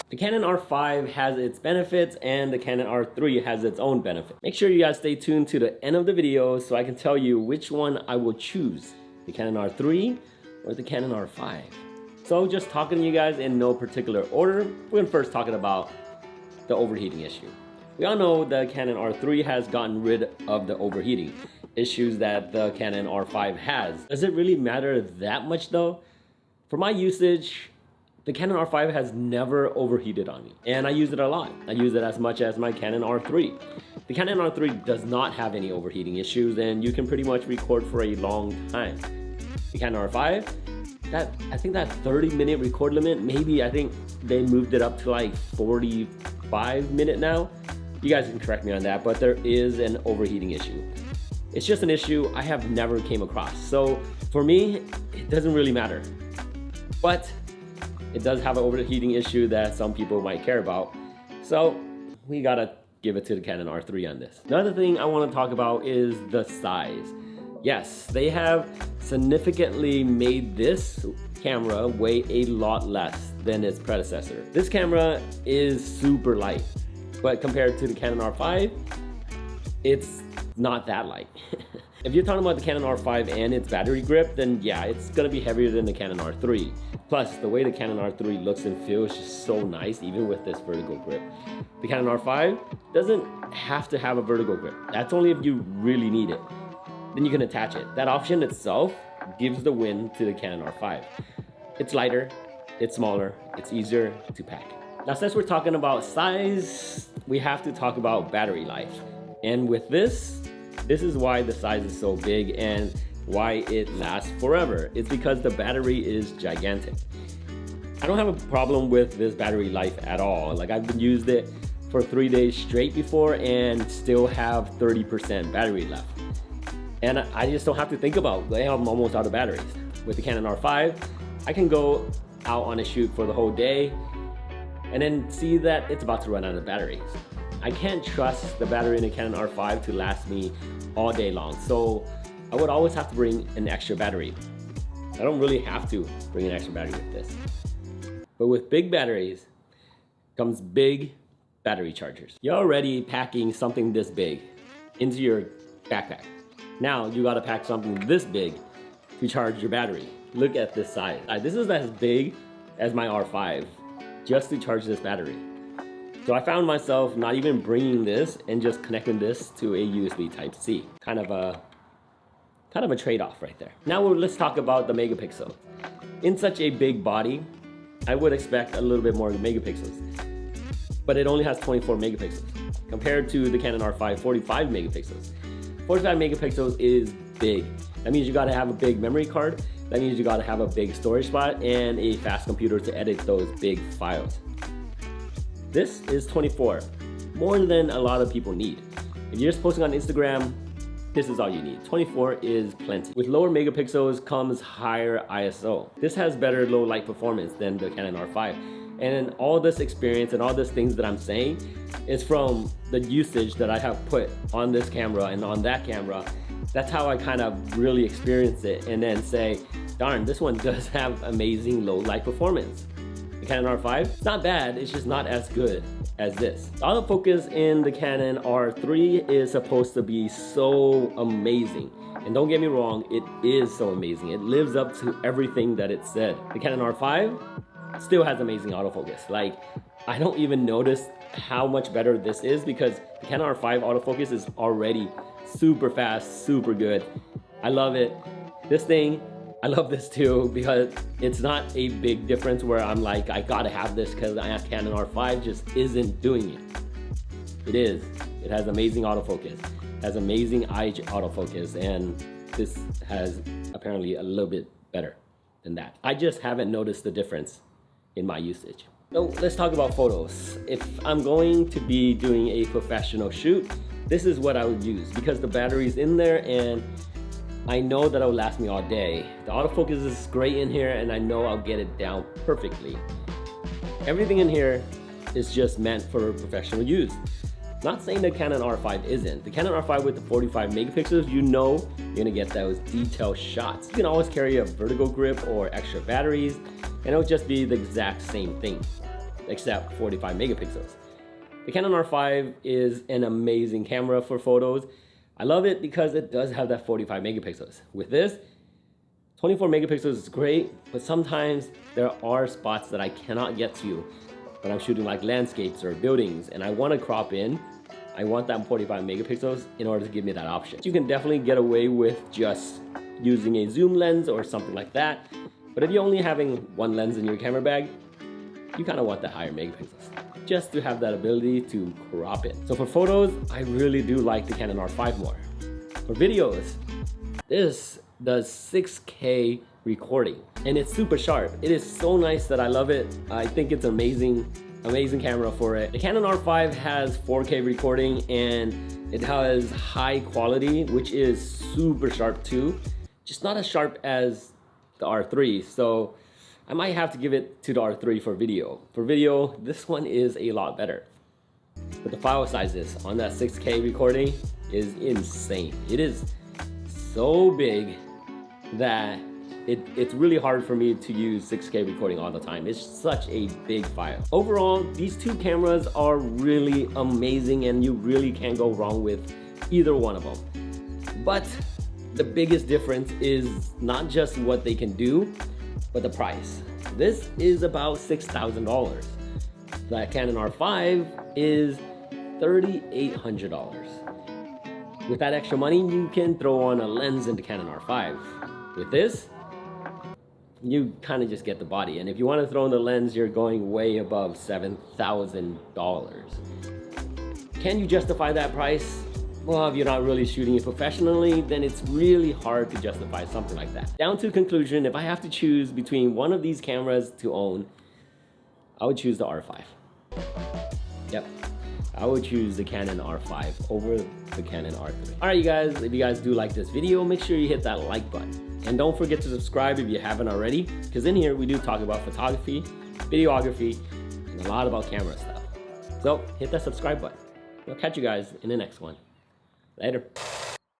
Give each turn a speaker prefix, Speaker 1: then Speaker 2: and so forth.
Speaker 1: The Canon R5 has its benefits and the Canon R3 has its own benefit. Make sure you guys stay tuned to the end of the video so I can tell you which one I will choose, the Canon R3 or the Canon R5. So just talking to you guys in no particular order, we're gonna first talking about the overheating issue. We all know the Canon R3 has gotten rid of the overheating issues that the Canon R5 has. Does it really matter that much though? For my usage, the Canon R5 has never overheated on me, and I use it a lot. I use it as much as my Canon R3. The Canon R3 does not have any overheating issues, and you can pretty much record for a long time. The Canon R5, I think that 30-minute record limit, maybe I think they moved it up to like 45-minute now. You guys can correct me on that, but there is an overheating issue. It's just an issue I have never came across. So for me, it doesn't really matter. But it does have an overheating issue that some people might care about. So we gotta give it to the Canon R3 on this. Another thing I wanna talk about is the size. Yes, they have significantly made this camera weigh a lot less than its predecessor. This camera is super light, but compared to the Canon R5, it's not that light. If you're talking about the Canon R5 and its battery grip, then yeah, it's gonna be heavier than the Canon R3. Plus, the way the Canon R3 looks and feels is just so nice, even with this vertical grip. The Canon R5 doesn't have to have a vertical grip. That's only if you really need it. Then you can attach it. That option itself gives the win to the Canon R5. It's lighter, it's smaller, it's easier to pack. Now, since we're talking about size, we have to talk about battery life. And with this is why the size is so big and why it lasts forever. It's because the battery is gigantic. I don't have a problem with this battery life at all. Like, I've used it for 3 days straight before and still have 30% battery left. And I just don't have to think about, hey, I'm almost out of batteries. With the Canon R5, I can go out on a shoot for the whole day and then see that it's about to run out of batteries. I can't trust the battery in the Canon R5 to last me all day long, so I would always have to bring an extra battery. I don't really have to bring an extra battery with this. But with big batteries comes big battery chargers. You're already packing something this big into your backpack. Now you gotta pack something this big to charge your battery. Look at this size. This is as big as my R5 just to charge this battery. So I found myself not even bringing this and just connecting this to a USB Type-C. Kind of a trade-off right there. Now let's talk about the megapixel. In such a big body, I would expect a little bit more megapixels, but it only has 24 megapixels compared to the Canon R5 45 megapixels. 45 megapixels is big. That means you gotta have a big memory card. That means you gotta have a big storage spot and a fast computer to edit those big files. This is 24, more than a lot of people need. If you're just posting on Instagram, this is all you need. 24 is plenty. With lower megapixels comes higher ISO. This has better low light performance than the Canon R5. And all this experience and all these things that I'm saying is from the usage that I have put on this camera and on that camera. That's how I kind of really experience it and then say, darn, this one does have amazing low light performance. The Canon R5, it's not bad, it's just not as good as this. The autofocus in the Canon R3 is supposed to be so amazing. And don't get me wrong, it is so amazing. It lives up to everything that it said. The Canon R5 still has amazing autofocus. Like, I don't even notice how much better this is because the Canon R5 autofocus is already super fast, super good. I love it. This thing, I love this too because it's not a big difference where I'm like, I gotta have this because Canon R5 just isn't doing it. It is. It has amazing autofocus, has amazing eye autofocus, and this has apparently a little bit better than that. I just haven't noticed the difference in my usage. So let's talk about photos. If I'm going to be doing a professional shoot, this is what I would use because the battery's in there and I know that it'll last me all day. The autofocus is great in here and I know I'll get it down perfectly. Everything in here is just meant for professional use. Not saying the Canon R5 isn't. The Canon R5 with the 45 megapixels, you know you're gonna get those detailed shots. You can always carry a vertical grip or extra batteries and it'll just be the exact same thing. except 45 megapixels. The Canon R5 is an amazing camera for photos. I love it because it does have that 45 megapixels. With this, 24 megapixels is great, but sometimes there are spots that I cannot get to when I'm shooting like landscapes or buildings and I want to crop in. I want that 45 megapixels in order to give me that option. You can definitely get away with just using a zoom lens or something like that. But if you're only having one lens in your camera bag, you kind of want the higher megapixels just to have that ability to crop it. So for photos, I really do like the Canon R5 more. For videos, this does 6K recording and it's super sharp. It is so nice that I love it. I think it's amazing camera for it. The Canon R5 has 4K recording and it has high quality, which is super sharp too. Just not as sharp as the R3. So I might have to give it to the R3 for video. For video, this one is a lot better. But the file sizes on that 6K recording is insane. It is so big that it's really hard for me to use 6K recording all the time. It's such a big file. Overall, these two cameras are really amazing and you really can't go wrong with either one of them. But the biggest difference is not just what they can do, but the price. This is about $6,000. The Canon R5 is $3,800. With that extra money, you can throw on a lens into Canon R5. With this, you kind of just get the body. And if you want to throw in the lens, you're going way above $7,000. Can you justify that price? Well, if you're not really shooting it professionally, then it's really hard to justify something like that. Down to conclusion, if I have to choose between one of these cameras to own, I would choose the R5. Yep, I would choose the Canon R5 over the Canon R3. All right, you guys, if you guys do like this video, make sure you hit that like button. And don't forget to subscribe if you haven't already, because in here we do talk about photography, videography, and a lot about camera stuff. So hit that subscribe button. I'll catch you guys in the next one. Later.